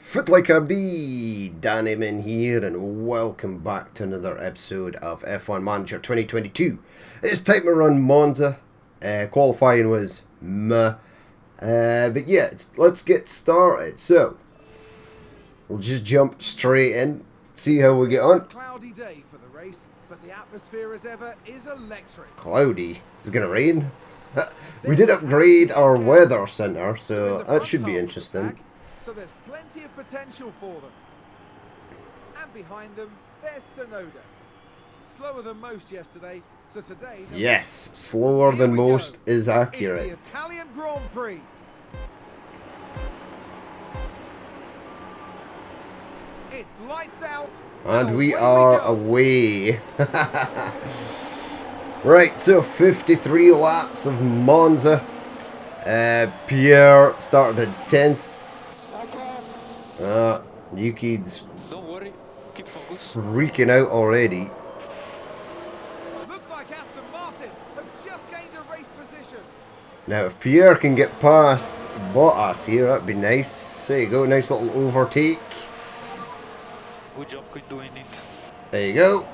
Foot Like Abdi, Dan Emin here, and welcome back to another episode of F1 Manager 2022. It's time to run Monza. Qualifying was meh. But yeah, let's get started. So, we'll just jump straight in, see how we get on. Cloudy day for the race, but the atmosphere as ever is electric. Cloudy? Is it going to rain? We did upgrade our weather centre, so that should be interesting. So there's plenty of potential for them. And behind them, there's Sonoda. Slower than most yesterday, so today... Yes, slower than most is accurate. It's the Italian Grand Prix. It's lights out. And we are away. Right, so 53 laps of Monza. Pierre started at 10th. Yuki's freaking out already. Looks like Aston Martin have just gained a race position. Now, if Pierre can get past Bottas here, that'd be nice. There you go, nice little overtake. Good job, good doing it. There you go.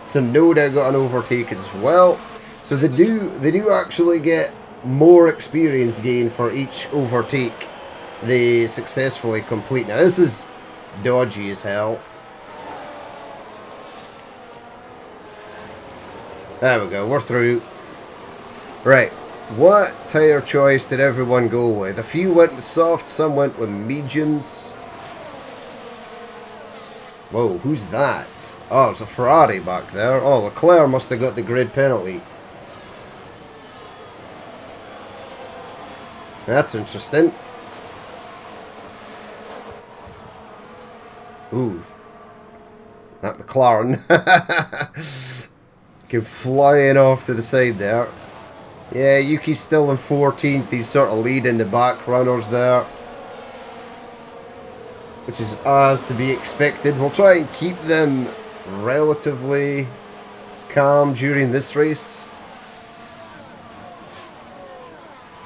Tsunoda got an overtake as well. So they do actually get more experience gain for each overtake they successfully complete. Now this is dodgy as hell. There we go, we're through. Right, what tyre choice did everyone go with? A few went with soft, some went with mediums. Whoa, who's that? Oh, there's a Ferrari back there. Oh, Leclerc must have got the grid penalty. That's interesting. Ooh. That McLaren. Came flying off to the side there. Yeah, Yuki's still in 14th. He's sort of leading the back runners there, which is as to be expected. We'll try and keep them relatively calm during this race.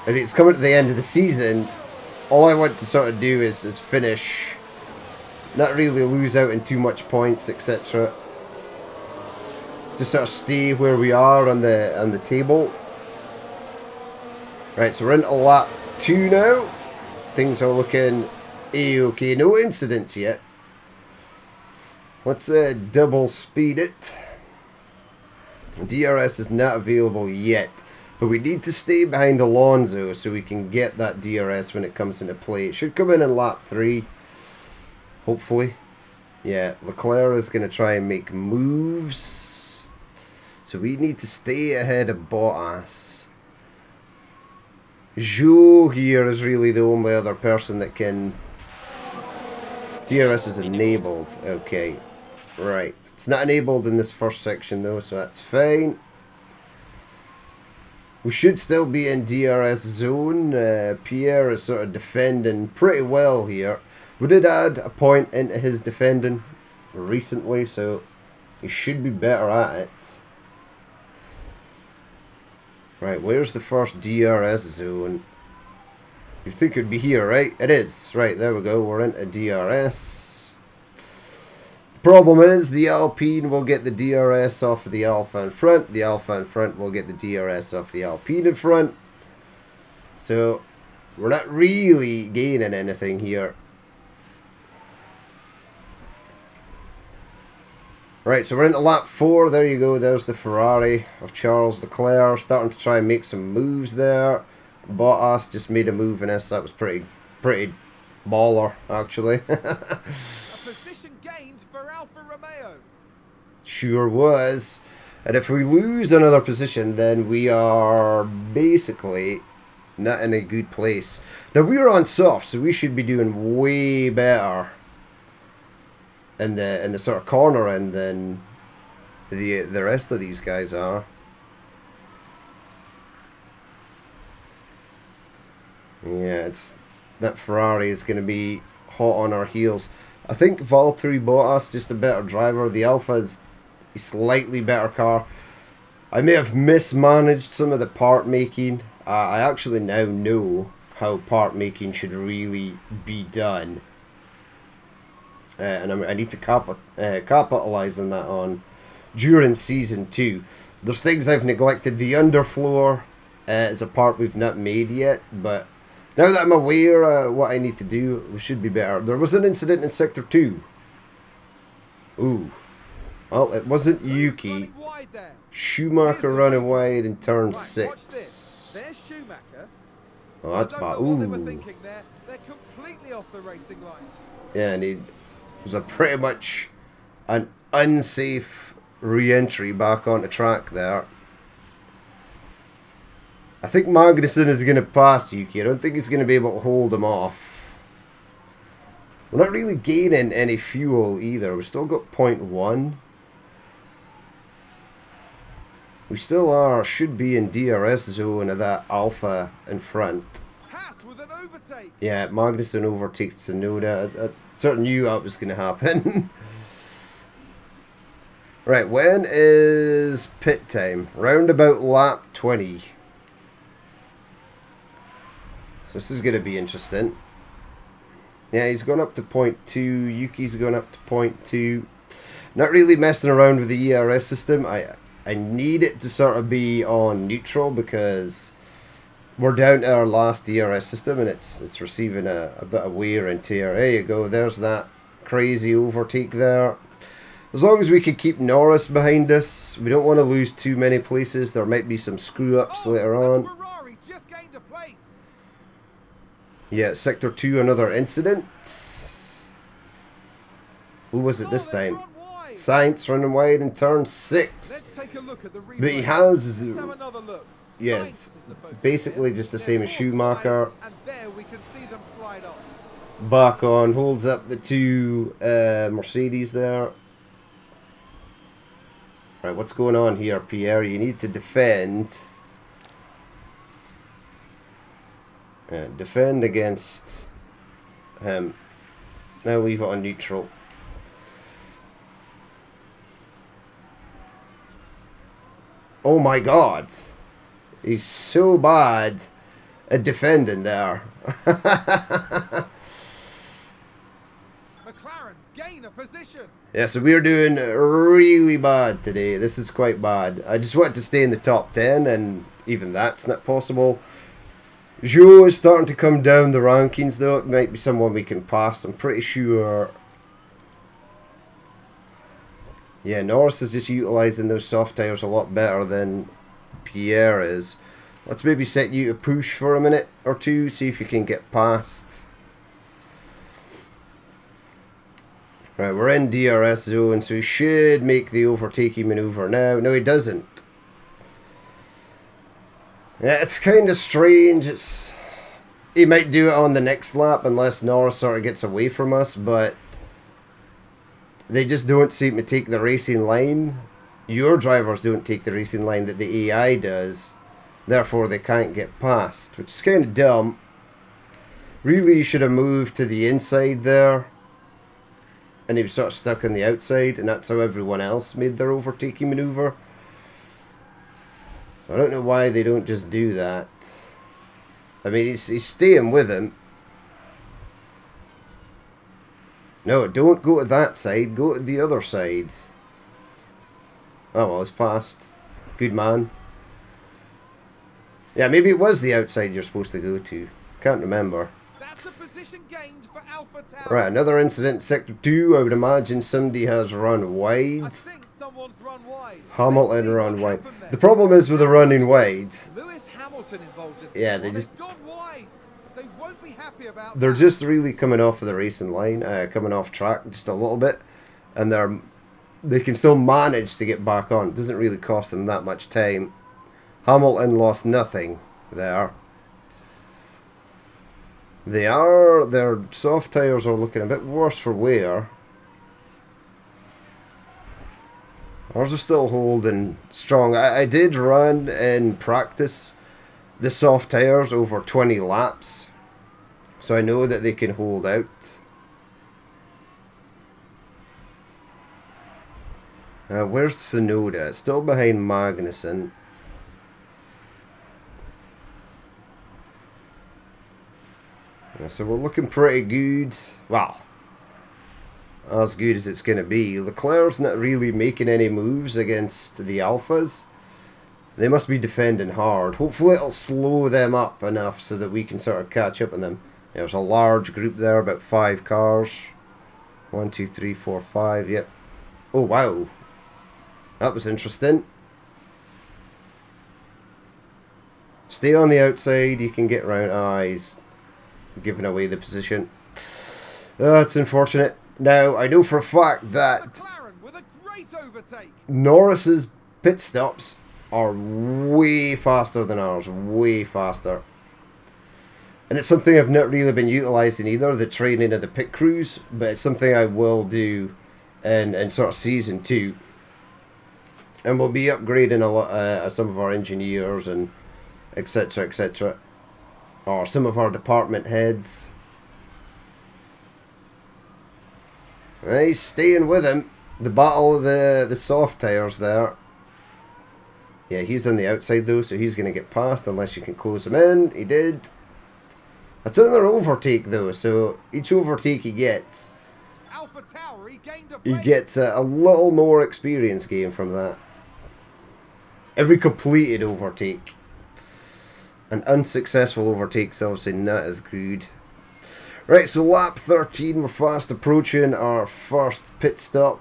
If it's coming to the end of the season, all I want to sort of do is finish, not really lose out in too much points, etc. Just sort of stay where we are on the table. Right, so we're into lap 2 now. Things are looking A-okay. No incidents yet. Let's double speed it. DRS is not available yet, but we need to stay behind Alonso so we can get that DRS when it comes into play. It should come in lap 3, hopefully. Yeah, Leclerc is going to try and make moves, so we need to stay ahead of Bottas. Zhou here is really the only other person that can... DRS is enabled. Okay. Right. It's not enabled in this first section though, so that's fine. We should still be in DRS zone. Pierre is sort of defending pretty well here. We did add a point into his defending recently, so he should be better at it. Right, where's the first DRS zone? You'd think it'd be here, right? It is. Right, there we go. We're into DRS. The problem is the Alpine will get the DRS off of the Alpha in front. The Alpha in front will get the DRS off the Alpine in front. So, we're not really gaining anything here. Right, so we're into lap 4. There you go. There's the Ferrari of Charles Leclerc starting to try and make some moves there. Bottas just made a move in this. That was pretty baller, actually. A position gained for Alfa Romeo. Sure was. And if we lose another position, then we are basically not in a good place. Now, we were on soft, so we should be doing way better in the sort of corner end than the rest of these guys are. Yeah, that Ferrari is going to be hot on our heels. I think Valtteri Bottas just a better driver. The Alpha is a slightly better car. I may have mismanaged some of the part making. I actually now know how part making should really be done. and I need to capitalize on that during season 2. There's things I've neglected. The underfloor is a part we've not made yet, but now that I'm aware what I need to do, we should be better. There was an incident in Sector 2. Ooh. Well, it wasn't Yuki. Running wide there. Schumacher running wide in turn Right, watch 6. this. There's Schumacher. Oh, that's I bad. don't know what they were Ooh. thinking there. They're completely off the racing line. Yeah, and it was a pretty much an unsafe re-entry back onto track there. I think Magnussen is going to pass Yuki. I don't think he's going to be able to hold him off. We're not really gaining any fuel either. We've still got 0.1. We still should be in DRS zone of that Alpha in front. Haas with an overtake. Yeah, Magnussen overtakes Tsunoda. I sort of knew that was going to happen. Right, when is pit time? Round about lap 20. So this is going to be interesting. Yeah, he's gone up to 0.2. Yuki's gone up to 0.2. Not really messing around with the ERS system. I need it to sort of be on neutral because we're down to our last ERS system and it's receiving a bit of wear and tear. There you go. There's that crazy overtake there. As long as we can keep Norris behind us, we don't want to lose too many places. There might be some screw-ups later on. Ferrari just gained a place. Yeah, Sector 2, another incident. Who was it this time? Sainz running wide in turn 6. Let's take a look at the replay. But he has, Let's have another look. yes, Sainz is the focus basically here. just the They're same as forced Schumacher. wide, and there we can see them slide off. Back on, holds up the two Mercedes there. Right, what's going on here, Pierre? You need to defend. Defend against him. Now leave it on neutral. Oh my god. He's so bad at defending there. McLaren gain a position. Yeah, so we're doing really bad today. This is quite bad. I just wanted to stay in the top 10, and even that's not possible. Zhou is starting to come down the rankings, though. It might be someone we can pass. I'm pretty sure. Yeah, Norris is just utilising those soft tyres a lot better than Pierre is. Let's maybe set you to push for a minute or two, see if you can get past. Right, we're in DRS zone, so he should make the overtaking manoeuvre now. No, he doesn't. Yeah, it's kind of strange. He might do it on the next lap unless Norris sort of gets away from us, but they just don't seem to take the racing line. Your drivers don't take the racing line that the AI does. Therefore, they can't get past, which is kind of dumb. Really, you should have moved to the inside there. And he was sort of stuck on the outside, and that's how everyone else made their overtaking manoeuvre. So I don't know why they don't just do that. I mean, he's staying with him. No, don't go to that side. Go to the other side. Oh, well, it's passed. Good man. Yeah, maybe it was the outside you're supposed to go to. Can't remember. That's a position gained for Alpha Tower. Right, another incident. Sector 2, I would imagine somebody has run I wide. think someone's run wide. Hamilton Let's see run what wide. happened there. The problem is with the running wide, Lewis Hamilton involved in this yeah, they one. just... It's gone wide. They won't be happy about They're that. just really coming off of the racing line, coming off track just a little bit, and they can still manage to get back on. It doesn't really cost them that much time. Hamilton lost nothing there. Their soft tyres are looking a bit worse for wear. Ours are still holding strong. I did run in practice the soft tyres over 20 laps, so I know that they can hold out. Where's Tsunoda? It's still behind Magnussen. So we're looking pretty good. Well, as good as it's going to be. Leclerc's not really making any moves against the Alphas. They must be defending hard. Hopefully it'll slow them up enough so that we can sort of catch up on them. There's a large group there, about 5 cars. 1, 2, 3, 4, 5, yep. Oh, wow. That was interesting. Stay on the outside, you can get round. Ah, he's giving away the position. That's unfortunate. Now, I know for a fact that McLaren with a great overtake. Norris's pit stops are way faster than ours, way faster. And it's something I've not really been utilising either, the training of the pit crews, but it's something I will do in sort of season 2. And we'll be upgrading a lot some of our engineers and etc, etc. Or some of our department heads. He's staying with him. The battle of the soft tires there. Yeah, he's on the outside though, so he's going to get past unless you can close him in. He did. That's another overtake though, so each overtake he gets, Alpha Tower, he gained a he place. gets a little more experience gain from that. Every completed overtake. An unsuccessful overtake's obviously not as good. Right, so lap 13, we're fast approaching our first pit stop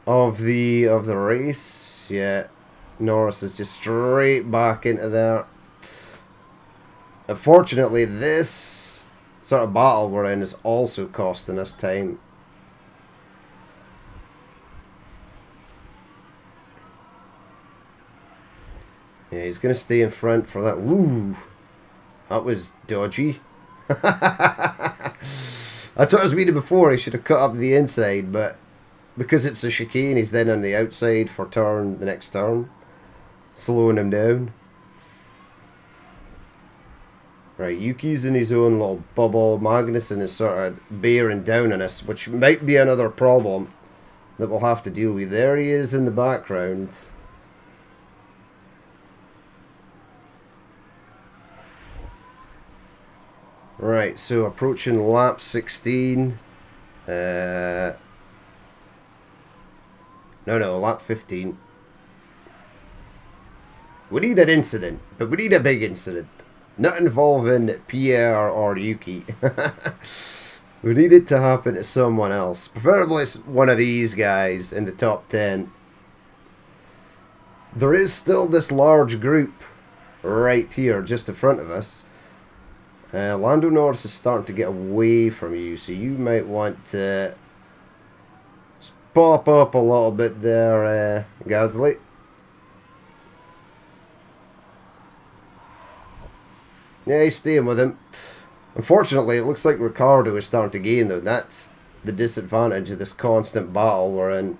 of the race. Yeah, Norris is just straight back into there. Unfortunately, this sort of battle we're in is also costing us time. Yeah, he's going to stay in front for that. Woo! That was dodgy. That's what I was reading before. He should have cut up the inside, but because it's a chicane, he's then on the outside for the next turn, slowing him down. Right, Yuki's in his own little bubble. Magnussen is sort of bearing down on us, which might be another problem that we'll have to deal with. There he is in the background. Right, so approaching lap 16. No, lap 15. We need an incident, but we need a big incident. Not involving Pierre or Yuki. We need it to happen to someone else. Preferably one of these guys in the top 10. There is still this large group right here, just in front of us. Lando Norris is starting to get away from you, so you might want to pop up a little bit there, Gasly. Yeah, he's staying with him. Unfortunately, it looks like Ricciardo is starting to gain, though. That's the disadvantage of this constant battle we're in.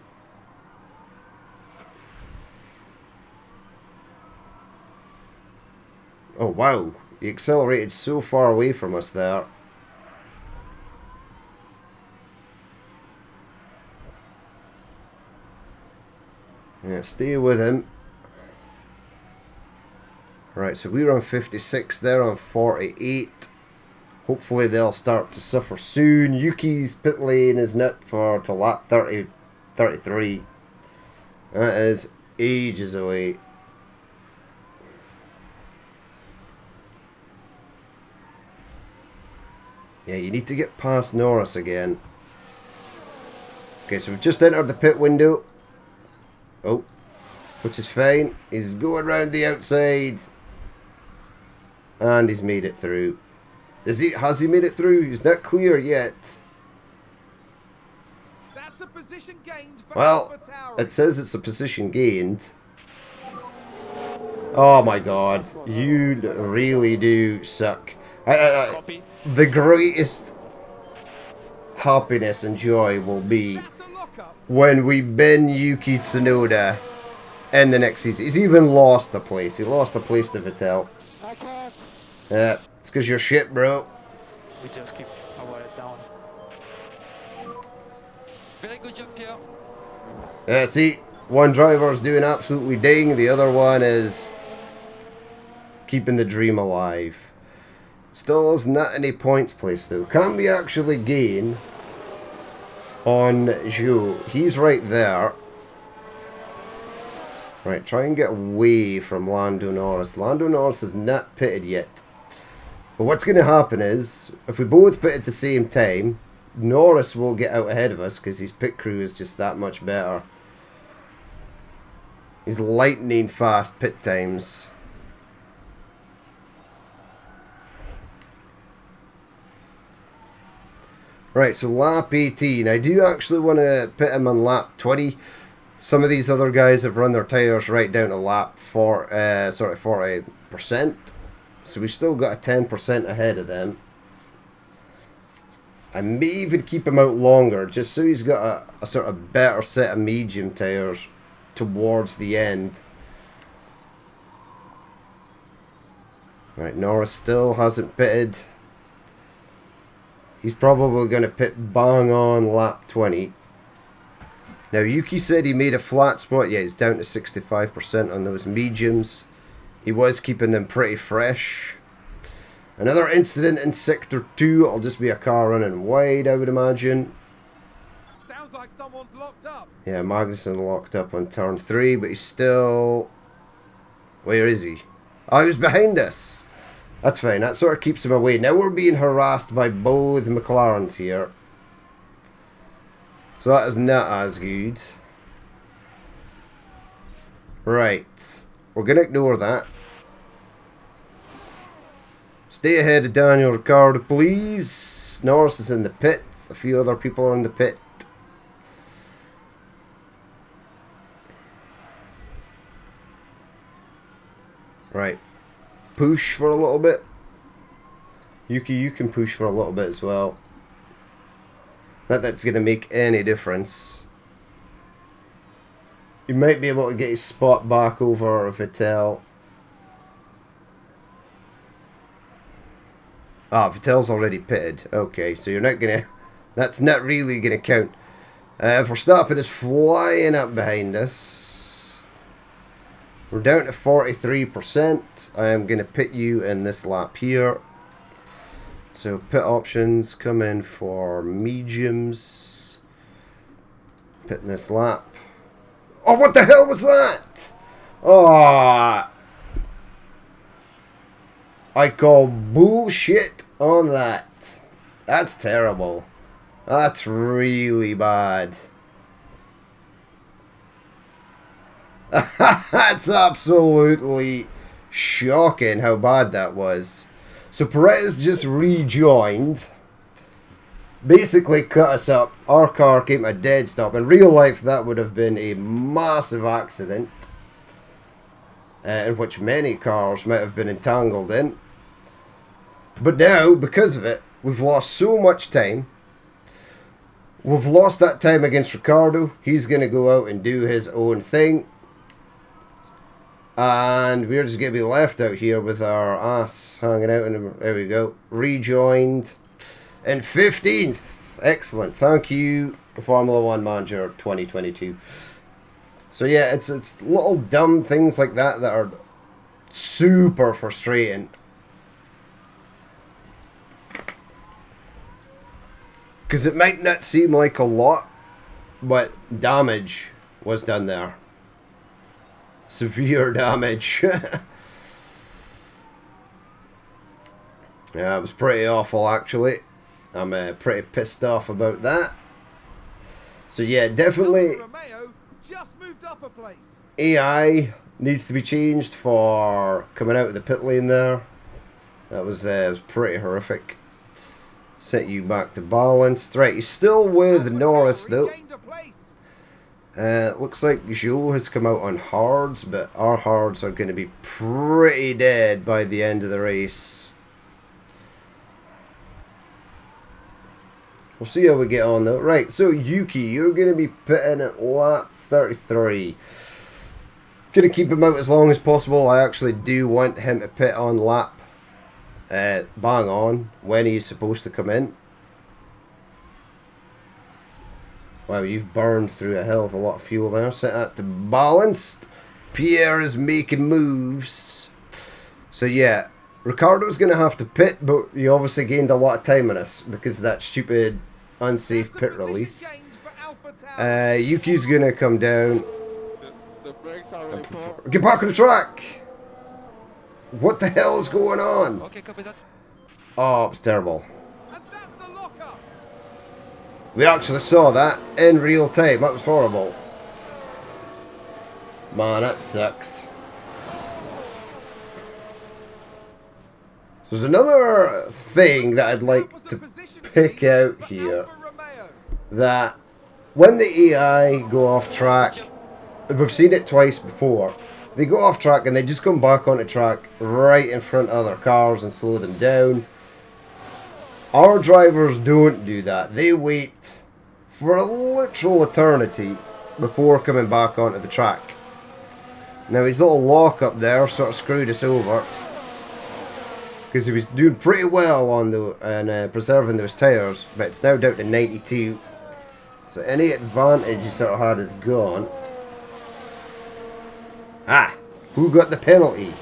Oh, wow. He accelerated so far away from us there. Yeah, stay with him. Right, so we're on 56, they're on 48. Hopefully they'll start to suffer soon. Yuki's pit lane is not to lap 33. That is ages away. Yeah, you need to get past Norris again. Okay, so we've just entered the pit window. Oh, which is fine. He's going around the outside. And he's made it through. Has he made it through? He's not clear yet. That's a position gained for Well, Alpha Tower. it says it's a position gained. Oh my god. You really do suck. Copy. The greatest happiness and joy will be That's a lockup. when we bin Yuki Tsunoda in the next season. He's even lost a place. He lost a place to Vettel. Yeah, it's because you're shit, bro. We just keep our head down. Very good job, Pierre. Yeah, see, one driver's doing absolutely ding, the other one is keeping the dream alive. Still has not any points placed though. Can we actually gain on Zhou. He's right there. Right, try and get away from Lando Norris. Lando Norris is not pitted yet. But what's going to happen is, if we both pit at the same time, Norris will get out ahead of us because his pit crew is just that much better. He's lightning fast pit times. Right, so lap 18. I do actually want to pit him on lap 20. Some of these other guys have run their tyres right down to lap 40%. So we've still got a 10% ahead of them. I may even keep him out longer, just so he's got a sort of better set of medium tyres towards the end. Right, Norris still hasn't pitted. He's probably going to pit bang on lap 20. Now, Yuki said he made a flat spot. Yeah, he's down to 65% on those mediums. He was keeping them pretty fresh. Another incident in Sector 2. It'll just be a car running wide, I would imagine. Sounds like someone's locked up. Yeah, Magnussen locked up on turn 3, but he's still... Where is he? Oh, he was behind us. That's fine. That sort of keeps him away. Now we're being harassed by both McLarens here. So that is not as good. Right. We're going to ignore that. Stay ahead of Daniel Ricciardo, please. Norris is in the pit. A few other people are in the pit. Right. Push for a little bit. Yuki, you can push for a little bit as well. Not that it's going to make any difference. He might be able to get his spot back over Vettel. Ah, Vettel's already pitted. Okay, so you're not going to... That's not really going to count. Verstappen is flying up behind us. We're down to 43%. I am going to pit you in this lap here. So pit options, come in for mediums. Pit in this lap. Oh, what the hell was that? Oh, I call bullshit on that. That's terrible. That's really bad. That's absolutely shocking how bad that was. So Perez just rejoined. Basically cut us up. Our car came to a dead stop. In real life, that would have been a massive accident. In which many cars might have been entangled in. But now, because of it, we've lost so much time. We've lost that time against Ricciardo. He's going to go out and do his own thing. And we're just going to be left out here with our ass hanging out. And there we go. Rejoined. In 15th. Excellent. Thank you, Formula 1 Manager 2022. So yeah, it's little dumb things like that that are super frustrating. Because it might not seem like a lot, but damage was done there. Severe damage. Yeah, it was pretty awful actually. I'm pretty pissed off about that. So yeah, definitely Romeo just moved up a place. AI needs to be changed for coming out of the pit lane there. That was pretty horrific. Set you back to balanced. Right, he's still with Norris though. Looks like Zhou has come out on hards, but our hards are going to be pretty dead by the end of the race. We'll see how we get on though. Right, so Yuki, you're going to be pitting at lap 33. Going to keep him out as long as possible. I actually do want him to pit on lap bang on when he's supposed to come in. Wow, you've burned through a hell of a lot of fuel there. Set that to balanced. Pierre is making moves. So yeah, Ricciardo's going to have to pit, but he obviously gained a lot of time on us because of that stupid unsafe pit release. Yuki's gonna come down. The brakes are really poor. Get back on the track! What the hell is going on? Okay, copy that. Oh, it's terrible. And that's the lockup. We actually saw that in real time. That was horrible. Man, that sucks. There's another thing that I'd like to pick out here. That when the AI go off track, we've seen it twice before. They go off track and they just come back onto track right in front of other cars and slow them down. Our drivers don't do that. They wait for a literal eternity before coming back onto the track. Now his little lock up there sort of screwed us over, because he was doing pretty well on preserving those tyres, but it's now down to 92. So any advantage he sort of had is gone. Ah, who got the penalty?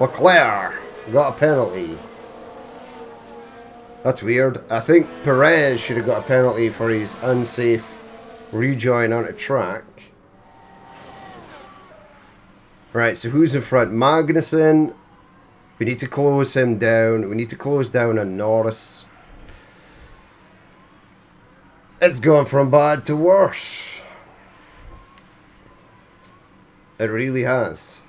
Leclerc got a penalty. That's weird. I think Perez should have got a penalty for his unsafe rejoin onto track. Right, so who's in front? Magnussen. We need to close him down. We need to close down on Norris. It's gone from bad to worse. It really has.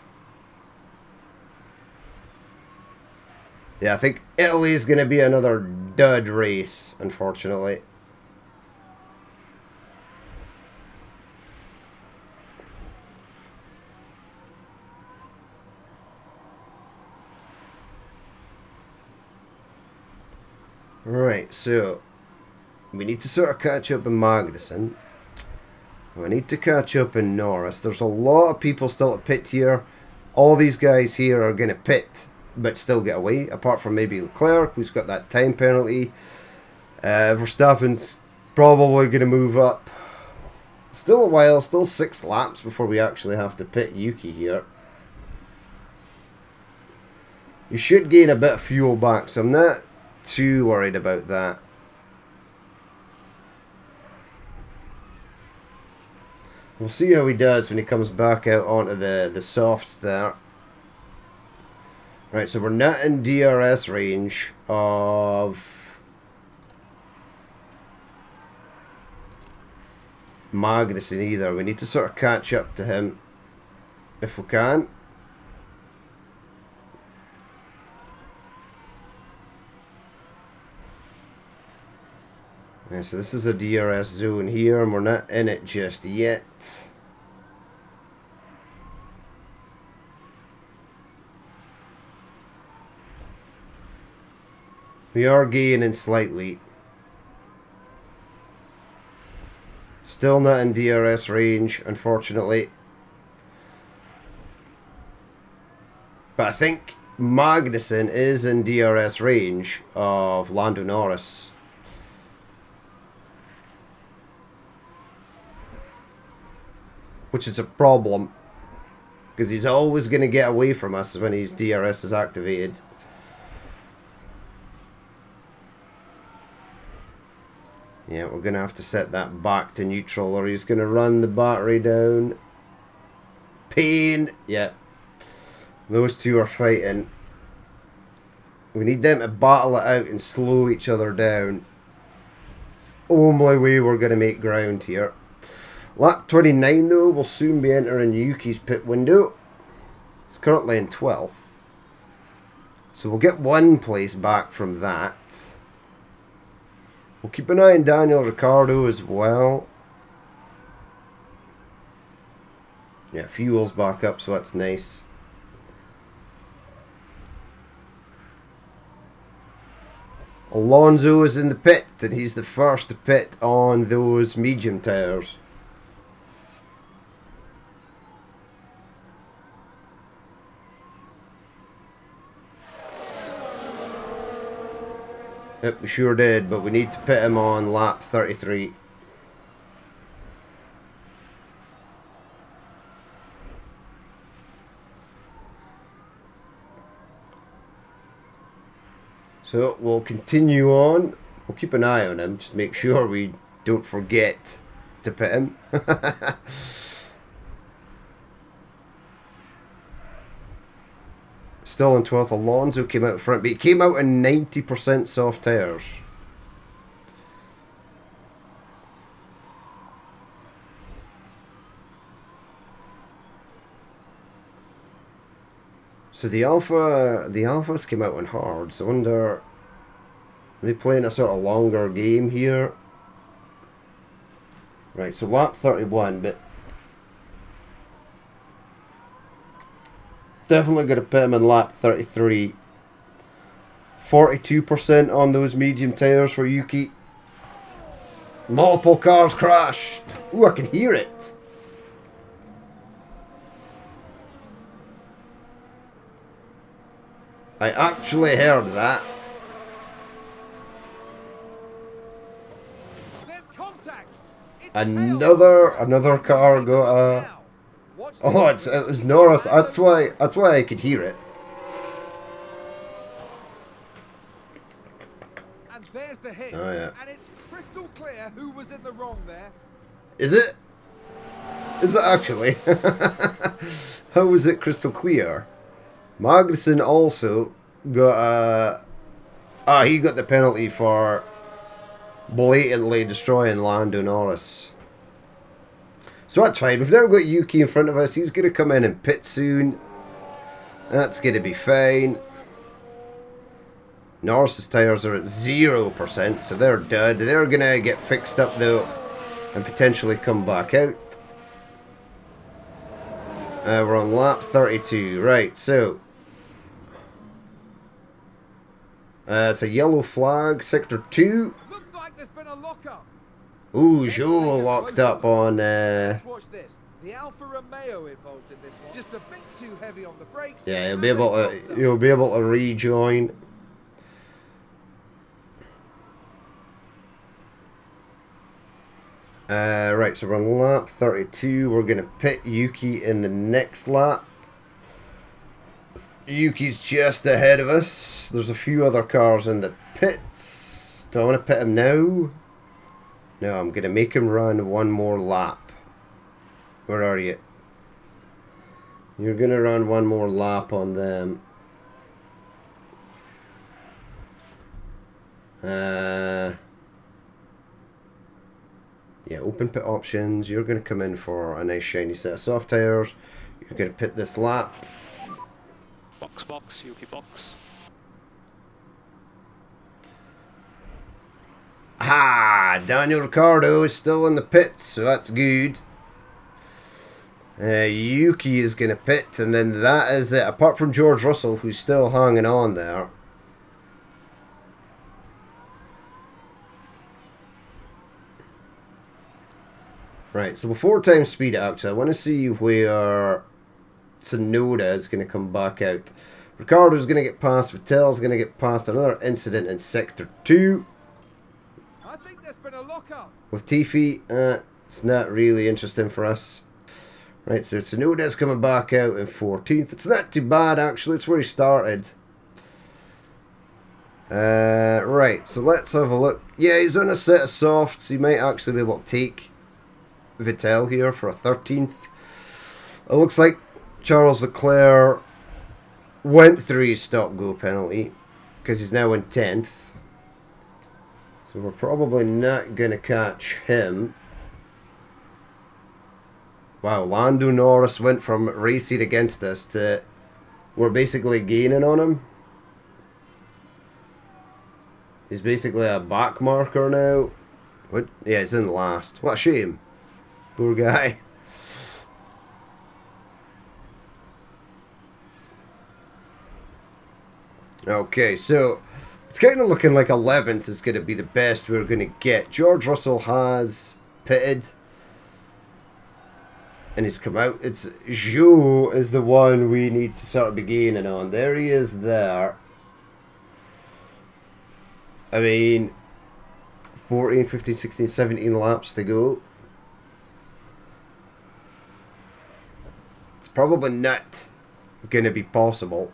Yeah, I think Italy is going to be another dud race, unfortunately. Right, so we need to sort of catch up in Magnussen. We need to catch up in Norris. There's a lot of people still at pit here. All these guys here are going to pit, but still get away, apart from maybe Leclerc, who's got that time penalty. Verstappen's probably going to move up. Still a while, still 6 laps before we actually have to pit Yuki here. You should gain a bit of fuel back, so I'm not too worried about that. We'll see how he does when he comes back out onto the softs there. Right, so we're not in DRS range of Magnussen either. We need to sort of catch up to him if we can. Yeah, so this is a DRS zone here, and we're not in it just yet. We are gaining slightly. Still not in DRS range, unfortunately. But I think Magnussen is in DRS range of Lando Norris. Which is a problem, because he's always going to get away from us when his DRS is activated. Yeah, we're going to have to set that back to neutral, or he's going to run the battery down. Pain! Yeah. Those two are fighting. We need them to battle it out and slow each other down. It's the only way we're going to make ground here. Lap 29 though, will soon be entering Yuki's pit window. It's currently in 12th. So we'll get 1 place back from that. We'll keep an eye on Daniel Ricciardo as well. Yeah, fuel's back up, so that's nice. Alonso is in the pit, and he's the first to pit on those medium tyres. Yep, we sure did, but we need to pit him on lap 33. So we'll continue on. We'll keep an eye on him, just make sure we don't forget to pit him. Still in 12th, Alonso came out front, but he came out in 90% soft tyres. So the Alphas came out on hards. I wonder, are they playing a sort of longer game here? Right, so lap 31, but definitely going to put him in lap 33. 42% on those medium tyres for Yuki. Multiple cars crashed. Ooh, I can hear it. I actually heard that. There's contact. It's Another car got a. Oh, it was Norris. That's why I could hear it. And there's the hit. Oh yeah. And it's crystal clear who was in the wrong there. Is it? Is it actually? How was it crystal clear? Magnussen also got a... he got the penalty for blatantly destroying Lando Norris. So that's fine. We've now got Yuki in front of us. He's going to come in and pit soon. That's going to be fine. Norris's tyres are at 0%, so they're dead. They're going to get fixed up though and potentially come back out. We're on lap 32. Right, so... it's a yellow flag, sector 2. Looks like there's been a lockup. Ooh, Joe locked up on... Let's watch this. The Alfa Romeo involved in this one. Just a bit too heavy on the brakes. Yeah, you'll be able to rejoin. Right, so we're on lap 32. We're going to pit Yuki in the next lap. Yuki's just ahead of us. There's a few other cars in the pits. Do I want to pit him now? No, I'm going to make him run one more lap. Where are you? You're going to run one more lap on them. Yeah, open pit options. You're going to come in for a nice shiny set of soft tyres. You're going to pit this lap. Box, Yuki box. Ah, Daniel Ricciardo is still in the pits, so that's good. Yuki is going to pit, and then that is it. Apart from George Russell, who's still hanging on there. Right, so before time speed actually, I want to see where Tsunoda is going to come back out. Ricciardo's going to get past, Vettel's going to get past. Another incident in sector 2. I think there's been a lockup. Latifi, it's not really interesting for us. Right, so Tsunoda's coming back out in 14th. It's not too bad actually, it's where he started. Right, so let's have a look. Yeah, he's on a set of softs. He might actually be able to take Vettel here for a 13th. It looks like Charles Leclerc went through his stop-go penalty because he's now in 10th. So we're probably not going to catch him. Wow, Lando Norris went from racing against us to we're basically gaining on him. He's basically a back marker now. What? Yeah, he's in last. What a shame. Poor guy. Okay, so it's kind of looking like 11th is going to be the best we're going to get. George Russell has pitted. And he's come out. It's Zhou is the one we need to sort of be gaining on. There he is there. I mean, 14, 15, 16, 17 laps to go. It's probably not going to be possible.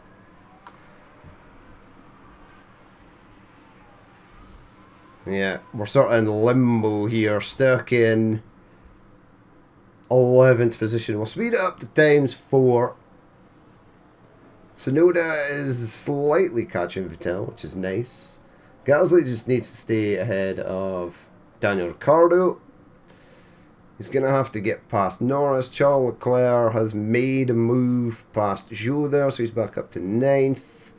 Yeah, we're sort of in limbo here, stuck in 11th position. We'll speed it up to ×4. Tsunoda is slightly catching Vettel, which is nice. Gasly just needs to stay ahead of Daniel Ricciardo. He's going to have to get past Norris. Charles Leclerc has made a move past Zhou there, so he's back up to 9th.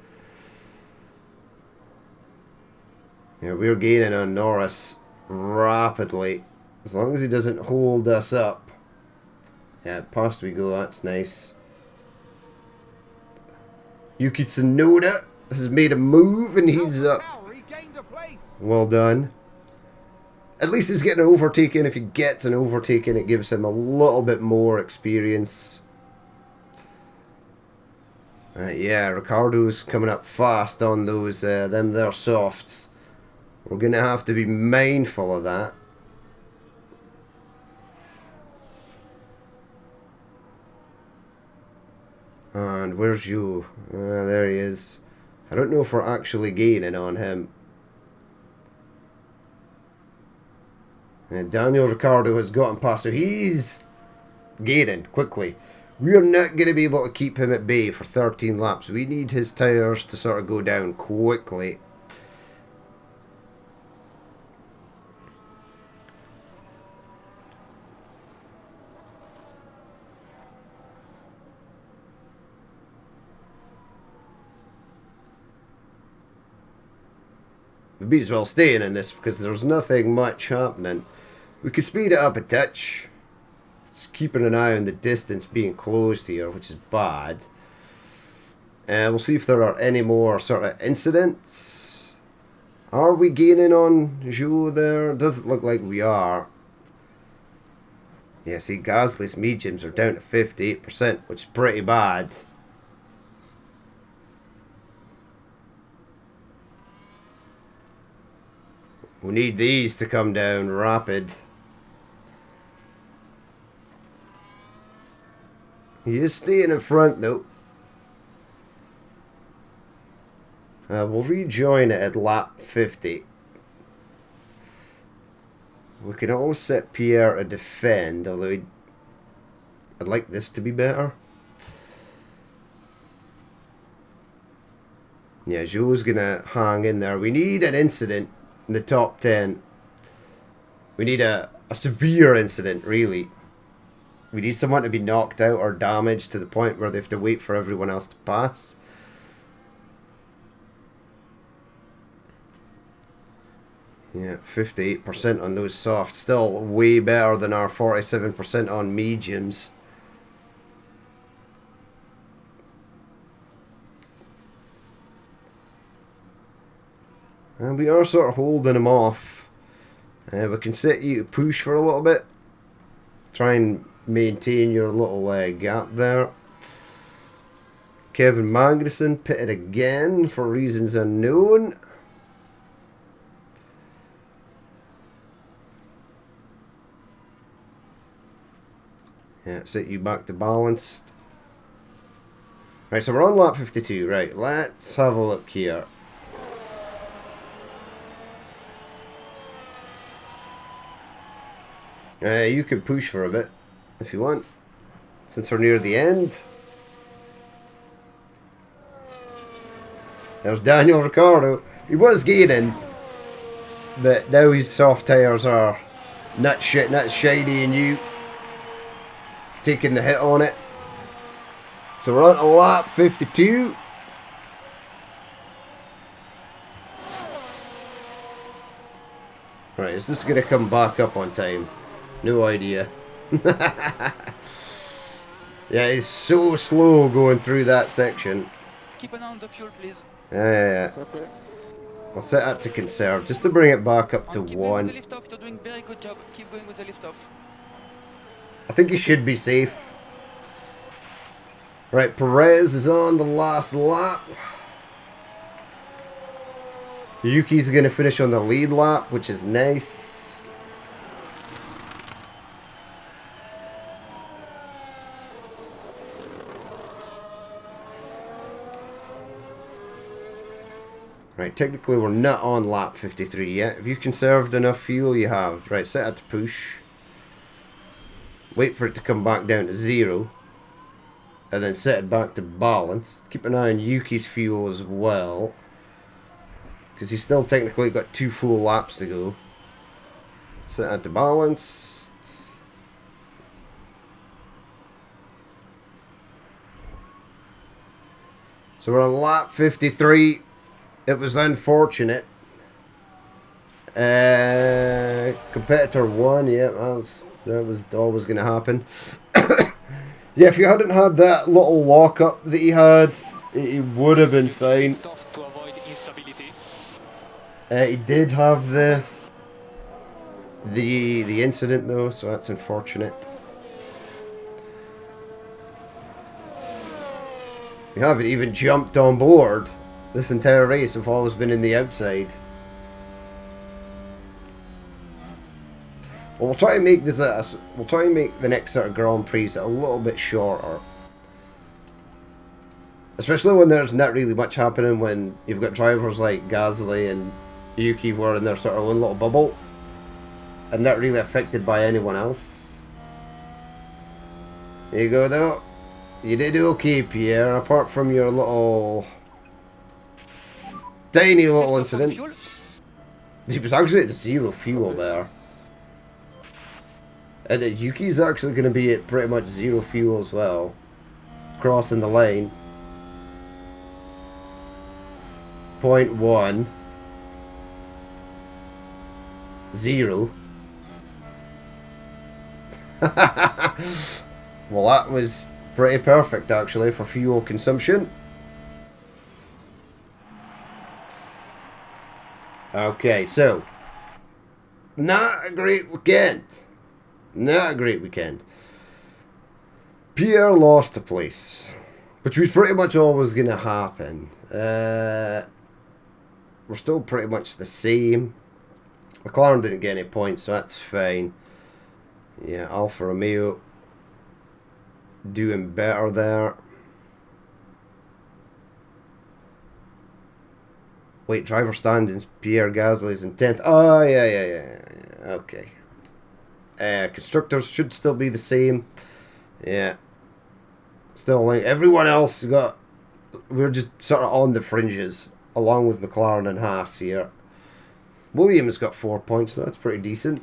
Yeah, we're gaining on Norris rapidly. As long as he doesn't hold us up. Yeah, past we go, that's nice. Yuki Tsunoda has made a move and he's up. Well done. At least he's getting an overtaking. If he gets an overtaking, it gives him a little bit more experience. Yeah, Ricardo's coming up fast on those them there softs. We're going to have to be mindful of that. And where's you? There he is. I don't know if we're actually gaining on him. And Daniel Ricciardo has gotten past, so he's gaining quickly. We are not going to be able to keep him at bay for 13 laps. We need his tyres to sort of go down quickly. We might as well staying in this because there's nothing much happening. We could speed it up a touch. Just keeping an eye on the distance being closed here, which is bad. We'll see if there are any more sort of incidents. Are we gaining on Zhou there? Doesn't look like we are. Yeah, see, Gasly's mediums are down to 58%, which is pretty bad. We need these to come down rapid. He is staying in front though. We'll rejoin it at lap 50. We can always set Pierre to defend, although I'd like this to be better. Yeah, Zhou's gonna hang in there. We need an incident in the top 10. We need a severe incident, really. We need someone to be knocked out or damaged to the point where they have to wait for everyone else to pass. Yeah, 58% on those softs. Still way better than our 47% on mediums. And we are sort of holding him off. We can set you to push for a little bit. Try and maintain your little gap there. Kevin Magnussen pitted again for reasons unknown. Yeah, set you back to balanced. Right, so we're on lap 52. Right, let's have a look here. You can push for a bit if you want, since we're near the end. There's Daniel Ricciardo. He was gaining, but now his soft tyres are not shiny and new. He's taking the hit on it. So we're on to lap 52. Right, is this going to come back up on time? No idea. Yeah, he's so slow going through that section. Keep an eye on the fuel, please. Yeah. Okay. I'll set that to conserve, just to bring it back up to Keep 1. going with the lift off. You're doing very good job. Keep going with the lift off. I think he should be safe. Right, Perez is on the last lap. Yuki's going to finish on the lead lap, which is nice. Right, technically we're not on lap 53 yet. Have you conserved enough fuel? You have. Right, set it to push. Wait for it to come back down to 0. And then set it back to balance. Keep an eye on Yuki's fuel as well. Because he's still technically got 2 full laps to go. Set it to balance. So we're on lap 53. It was unfortunate. Competitor 1, yeah, that was always going to happen. Yeah, if you hadn't had that little lockup that he had, he would have been fine. To avoid instability. He did have the incident though, so that's unfortunate. We haven't even jumped on board. This entire race have always been in the outside. Well, we'll try and make this we'll try and make the next sort of Grand Prix a little bit shorter. Especially when there's not really much happening, when you've got drivers like Gasly and Yuki who are in their sort of own little bubble and not really affected by anyone else. There you go though. You did okay, Pierre, apart from your little tiny little incident. He was actually at 0 fuel there. And Yuki's actually going to be at pretty much 0 fuel as well. Crossing the line. 0.1. 0. Well, that was pretty perfect actually for fuel consumption. Okay, so not a great weekend. Not a great weekend. Pierre lost a place, which was pretty much always going to happen. We're still pretty much the same. McLaren didn't get any points, so that's fine. Yeah, Alfa Romeo doing better there. Wait, driver standings. Pierre Gasly's in 10th. Oh, yeah. Okay. Constructors should still be the same. Yeah. Still, like, everyone else got... We're just sort of on the fringes, along with McLaren and Haas here. Williams got 4 points, so that's pretty decent.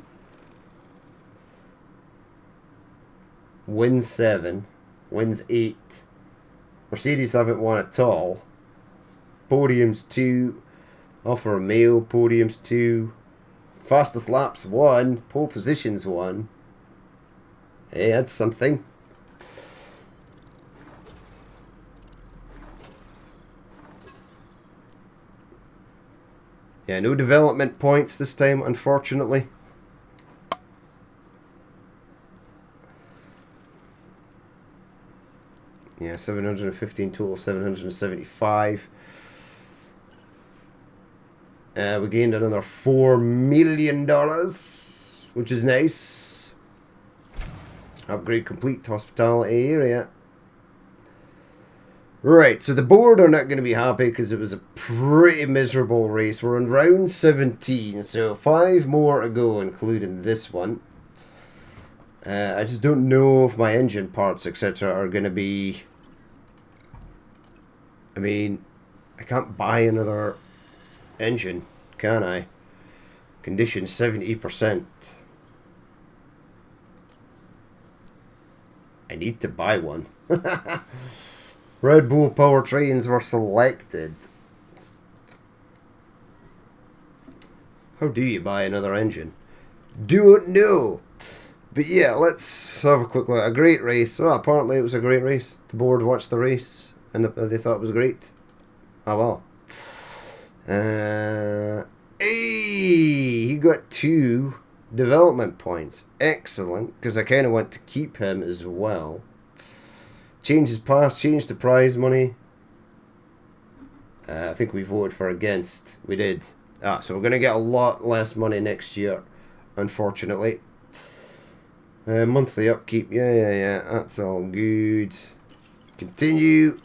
Wins 7. Wins 8. Mercedes haven't won at all. Podiums 2. Alfa Romeo, podiums 2. Fastest laps 1. Pole positions 1. Hey, that's something. Yeah, no development points this time, unfortunately. Yeah, 715 total, 775. We gained another $4 million, which is nice. Upgrade complete to hospitality area. Right, so the board are not going to be happy because it was a pretty miserable race. We're in round 17, so 5 more to go, including this one. I just don't know if my engine parts, etc. are going to be... I mean, I can't buy another engine, can I? Condition 70%. I need to buy one. Red Bull powertrains were selected. How do you buy another engine? Don't know. But yeah, let's have a quick look. A great race. Well, apparently it was a great race. The board watched the race and they thought it was great. Oh well. Hey, he got 2 development points. Excellent, because I kind of want to keep him as well. Change his pass, change the prize money. I think we voted for against. We did. So we're going to get a lot less money next year, unfortunately. Monthly upkeep. Yeah. That's all good. Continue.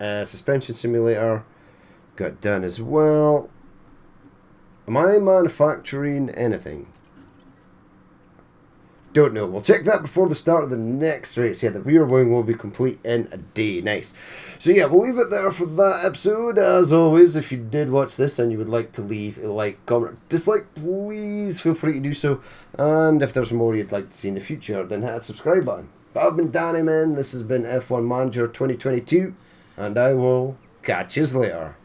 Suspension simulator got done as well. Am I manufacturing anything? Don't know. We'll check that before the start of the next race. Yeah, the rear wing will be complete in a day. Nice. So yeah, we'll leave it there for that episode. As always, if you did watch this and you would like to leave a like, comment, or dislike, please feel free to do so. And if there's more you'd like to see in the future, then hit that subscribe button. But I've been Danny Man. This has been F1 Manager 2022. And I will catch you later.